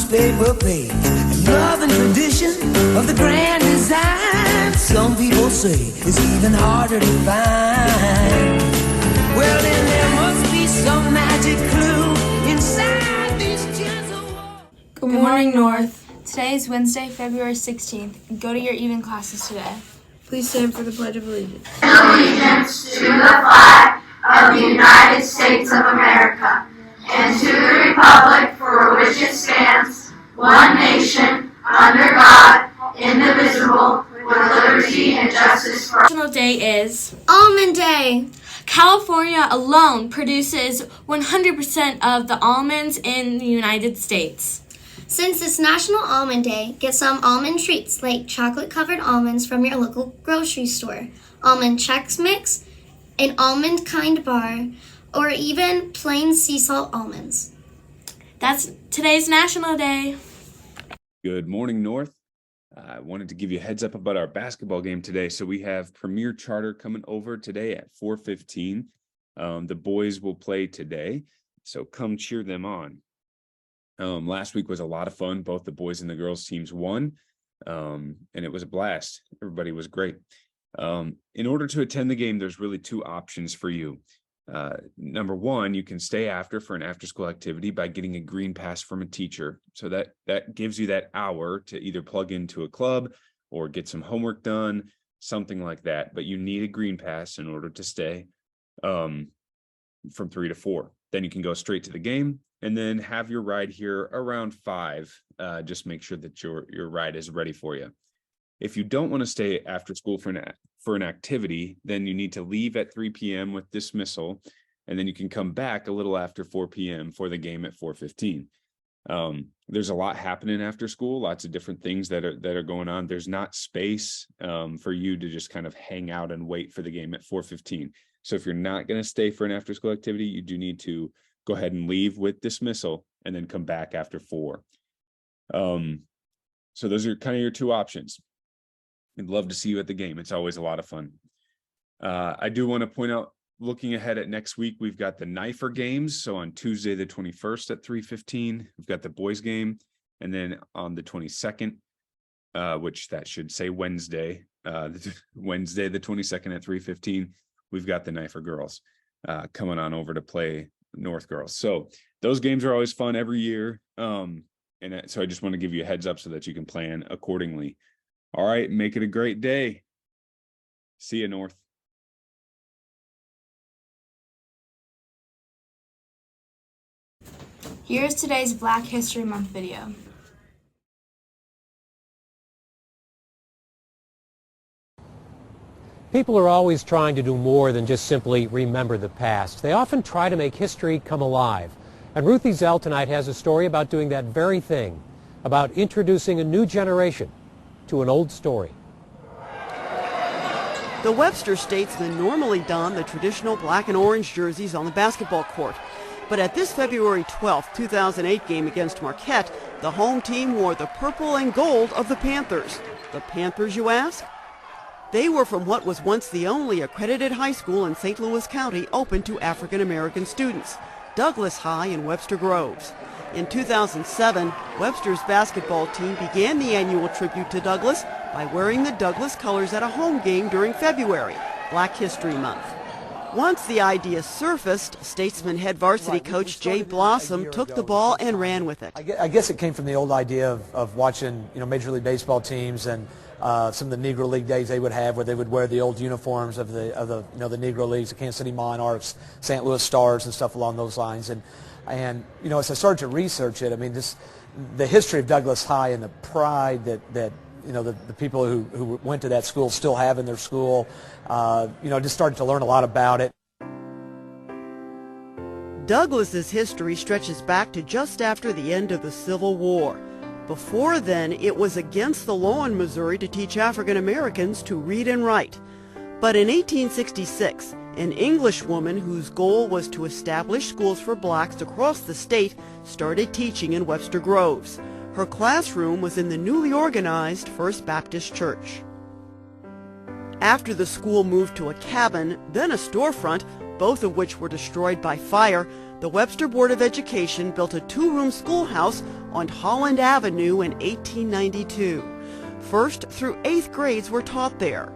newspaper page. Love and tradition of the grand design, some people say it's even harder to find. Well, then there must be some magic clue inside these gentle walls. Good morning, North. Today is Wednesday, February 16th. Go to your evening classes today. Please stand for the Pledge of Allegiance. Allegiance to the flag of the United States of America and to the republic for which it stands, one nation, under God, indivisible, with liberty and justice for all. National Day is Almond Day. California alone produces 100% of the almonds in the United States. Since it's National Almond Day, get some almond treats like chocolate-covered almonds from your local grocery store, almond Chex Mix, an almond kind bar, or even plain sea salt almonds. That's today's National Day. Good morning, North. I wanted to give you a heads up about our basketball game today. So we have Premier Charter coming over today at 4:15. The boys will play today, so come cheer them on. Last week was a lot of fun. Both the boys and the girls teams won, and it was a blast. Everybody was great. In order to attend the game, there's really two options for you. Number one, you can stay after for an after-school activity by getting a green pass from a teacher. So that gives you that hour to either plug into a club or get some homework done, something like that. But you need a green pass in order to stay from 3 to 4. Then you can go straight to the game and then have your ride here around 5. Just make sure that your ride is ready for you. If you don't want to stay after school for an activity, then you need to leave at 3 p.m. with dismissal, and then you can come back a little after 4 p.m. for the game at 4:15. There's a lot happening after school, lots of different things that are going on. There's not space for you to just kind of hang out and wait for the game at 4:15. So if you're not going to stay for an after school activity, you do need to go ahead and leave with dismissal and then come back after 4. So those are kind of your two options. I'd love to see you at the game. It's always a lot of fun. I do want to point out, looking ahead at next week, we've got the Knifer games. So on Tuesday, the 21st at 3:15, we've got the boys game. And then on the 22nd, which that should say Wednesday, Wednesday, the 22nd at 3:15, we've got the Knifer girls coming on over to play North girls. So those games are always fun every year. And so I just want to give you a heads up so that you can plan accordingly. All right, make it a great day. See you, North. Here's today's Black History Month video. People are always trying to do more than just simply remember the past. They often try to make history come alive. And Ruth Ezell tonight has a story about doing that very thing, about introducing a new generation to an old story. The Webster Statesmen normally don the traditional black and orange jerseys on the basketball court. But at this February 12, 2008 game against Marquette, the home team wore the purple and gold of the Panthers. The Panthers, you ask? They were from what was once the only accredited high school in St. Louis County open to African American students, Douglas High in Webster Groves. In 2007, Webster's basketball team began the annual tribute to Douglas by wearing the Douglas colors at a home game during February, Black History Month. Once the idea surfaced, Statesman head varsity coach Jay Blossom took the ball and ran with it. I guess it came from the old idea of watching, Major League Baseball teams and some of the Negro League days they would have, where they would wear the old uniforms of the Negro Leagues, the Kansas City Monarchs, St. Louis Stars, and stuff along those lines. And as I started to research it, the history of Douglas High and the pride that the people who went to that school still have in their school, just started to learn a lot about it. Douglas's history stretches back to just after the end of the Civil War. Before then, it was against the law in Missouri to teach African Americans to read and write. But in 1866, an Englishwoman whose goal was to establish schools for blacks across the state started teaching in Webster Groves. Her classroom was in the newly organized First Baptist Church. After the school moved to a cabin, then a storefront, both of which were destroyed by fire, The Webster Board of Education built a 2-room schoolhouse on Holland Avenue in 1892. 1st through 8th grades were taught there.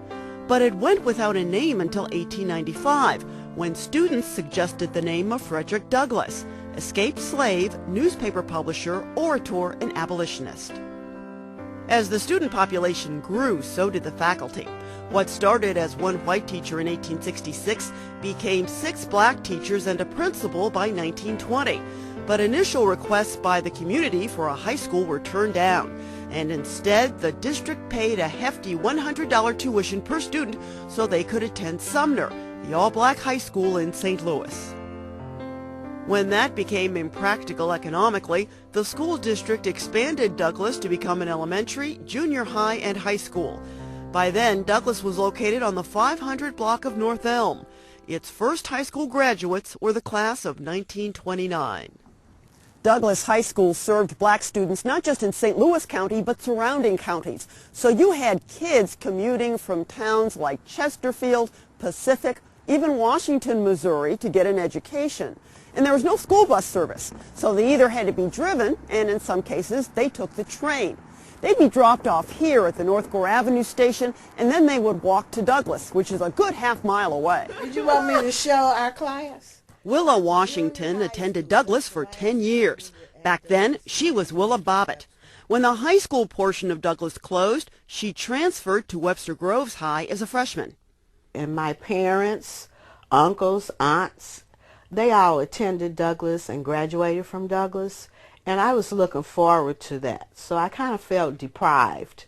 But it went without a name until 1895, when students suggested the name of Frederick Douglass, escaped slave, newspaper publisher, orator, and abolitionist. As the student population grew, so did the faculty. What started as one white teacher in 1866 became 6 black teachers and a principal by 1920. But initial requests by the community for a high school were turned down, and instead the district paid a hefty $100 tuition per student so they could attend Sumner, the all-black high school in St. Louis. When that became impractical economically, the school district expanded Douglass to become an elementary, junior high, and high school. By then, Douglass was located on the 500 block of North Elm. Its first high school graduates were the class of 1929. Douglass High School served black students not just in St. Louis County, but surrounding counties. So you had kids commuting from towns like Chesterfield, Pacific, even Washington, Missouri, to get an education. And there was no school bus service, so they either had to be driven, and in some cases, they took the train. They'd be dropped off here at the North Gore Avenue station, and then they would walk to Douglass, which is a good half-mile away. Did you want me to show our class? Willa Washington attended Douglass for 10 years. Back then, she was Willa Bobbitt. When the high school portion of Douglass closed, she transferred to Webster Groves High as a freshman. And my parents, uncles, aunts, they all attended Douglass and graduated from Douglass, and I was looking forward to that, so I kind of felt deprived.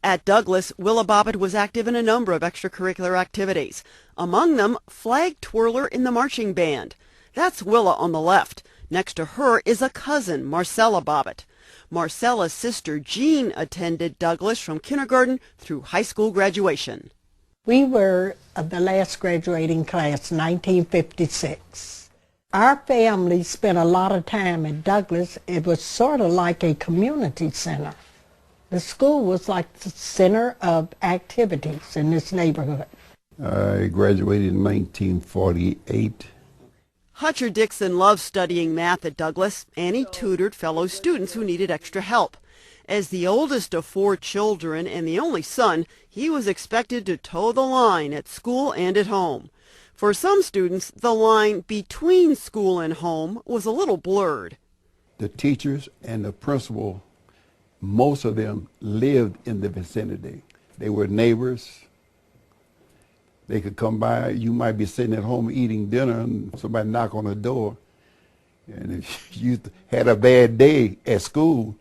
At Douglass, Willa Bobbitt was active in a number of extracurricular activities. Among them, flag twirler in the marching band. That's Willa on the left. Next to her is a cousin, Marcella Bobbitt. Marcella's sister, Jean, attended Douglass from kindergarten through high school graduation. We were the last graduating class, 1956. Our family spent a lot of time at Douglass. It was sort of like a community center. The school was like the center of activities in this neighborhood. I graduated in 1948. Hutcher Dixon loved studying math at Douglass, and he tutored fellow students who needed extra help. As the oldest of 4 children and the only son, he was expected to toe the line at school and at home. For some students, the line between school and home was a little blurred. The teachers and the principal, most of them lived in the vicinity. They were neighbors. They could come by. You might be sitting at home eating dinner and somebody knock on the door. And if you had a bad day at school,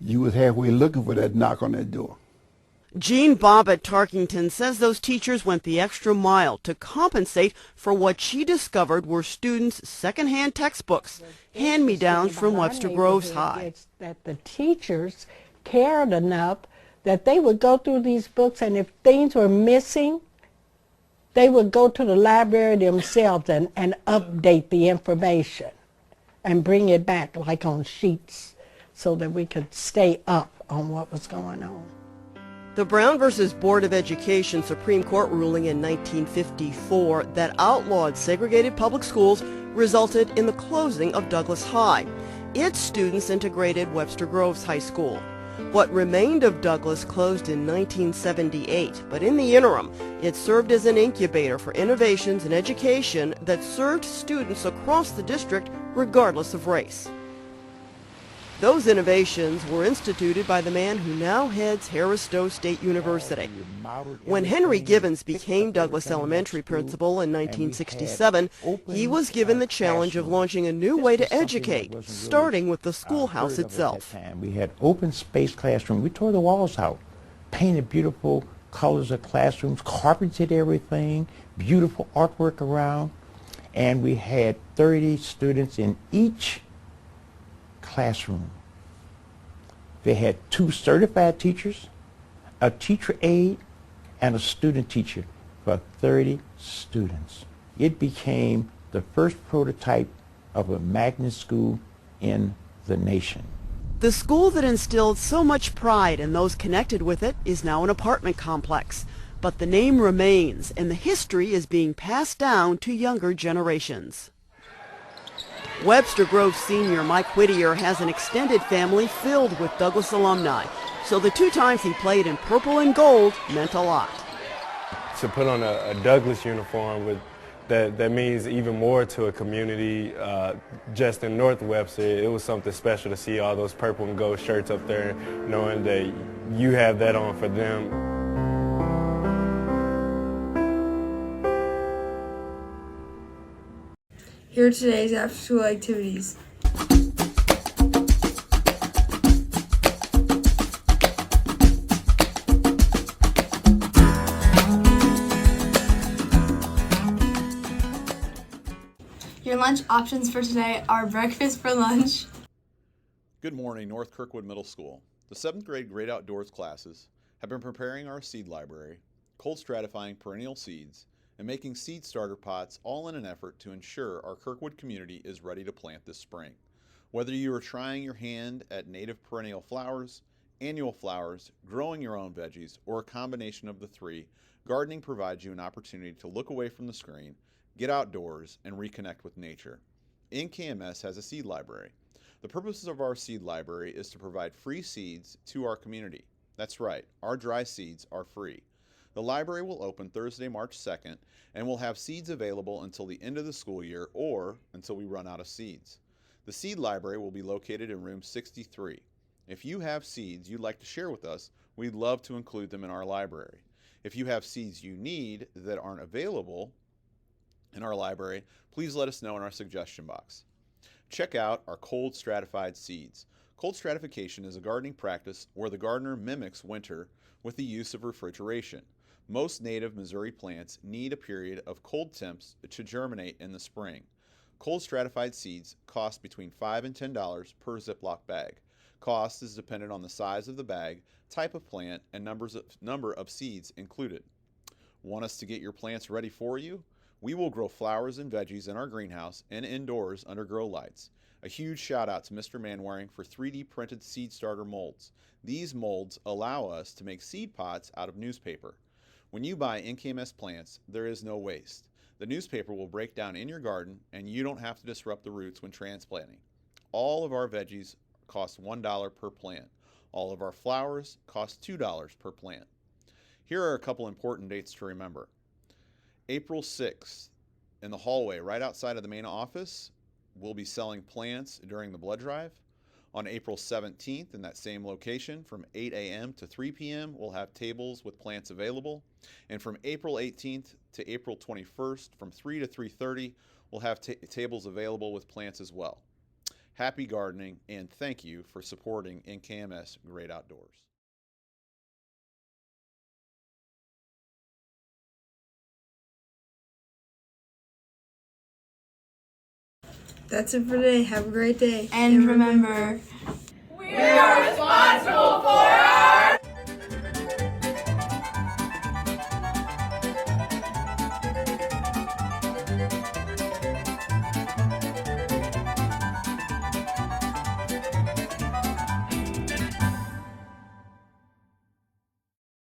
you was halfway looking for that knock on that door. Jean Bobbitt Tarkington says those teachers went the extra mile to compensate for what she discovered were students' secondhand textbooks, hand-me-downs from Webster Groves High. That the teachers cared enough that they would go through these books, and if things were missing, they would go to the library themselves and update the information and bring it back like on sheets so that we could stay up on what was going on. The Brown versus Board of Education Supreme Court ruling in 1954 that outlawed segregated public schools resulted in the closing of Douglass High. Its students integrated Webster Groves High School. What remained of Douglass closed in 1978, but in the interim, it served as an incubator for innovations in education that served students across the district regardless of race. Those innovations were instituted by the man who now heads Harris Stowe State University. When Henry Gibbons became Douglass Elementary principal in 1967, he was given the challenge of launching a new way to educate, starting with the schoolhouse itself. We had open space classrooms. We tore the walls out, painted beautiful colors of classrooms, carpeted everything, beautiful artwork around, and we had 30 students in each classroom. They had 2 certified teachers, a teacher aide, and a student teacher for 30 students. It became the first prototype of a magnet school in the nation. The school that instilled so much pride in those connected with it is now an apartment complex. But the name remains, and the history is being passed down to younger generations. Webster Grove senior Mike Whittier has an extended family filled with Douglas alumni, so the 2 times he played in purple and gold meant a lot. To put on a Douglas uniform that means even more to a community just in North Webster. It was something special to see all those purple and gold shirts up there, knowing that you have that on for them. Here are today's after-school activities. Your lunch options for today are breakfast for lunch. Good morning, North Kirkwood Middle School. The 7th grade Great Outdoors classes have been preparing our seed library, cold stratifying perennial seeds, and making seed starter pots, all in an effort to ensure our Kirkwood community is ready to plant this spring. Whether you are trying your hand at native perennial flowers, annual flowers, growing your own veggies, or a combination of the 3, gardening provides you an opportunity to look away from the screen, get outdoors, and reconnect with nature. NKMS has a seed library. The purpose of our seed library is to provide free seeds to our community. That's right, our dry seeds are free. The library will open Thursday, March 2nd, and will have seeds available until the end of the school year or until we run out of seeds. The seed library will be located in room 63. If you have seeds you'd like to share with us, we'd love to include them in our library. If you have seeds you need that aren't available in our library, please let us know in our suggestion box. Check out our cold stratified seeds. Cold stratification is a gardening practice where the gardener mimics winter with the use of refrigeration. Most native Missouri plants need a period of cold temps to germinate in the spring. Cold stratified seeds cost between $5 and $10 per Ziploc bag. Cost is dependent on the size of the bag, type of plant, and number of seeds included. Want us to get your plants ready for you? We will grow flowers and veggies in our greenhouse and indoors under grow lights. A huge shout out to Mr. Manwaring for 3D printed seed starter molds. These molds allow us to make seed pots out of newspaper. When you buy NKMS plants, there is no waste. The newspaper will break down in your garden and you don't have to disrupt the roots when transplanting. All of our veggies cost $1 per plant. All of our flowers cost $2 per plant. Here are a couple important dates to remember. April 6th, in the hallway right outside of the main office, we'll be selling plants during the blood drive. On April 17th, in that same location, from 8 a.m. to 3 p.m., we'll have tables with plants available. And from April 18th to April 21st, from 3 to 3:30, we'll have tables available with plants as well. Happy gardening, and thank you for supporting NKMS Great Outdoors. That's it for today. Have a great day. And remember, we are responsible for our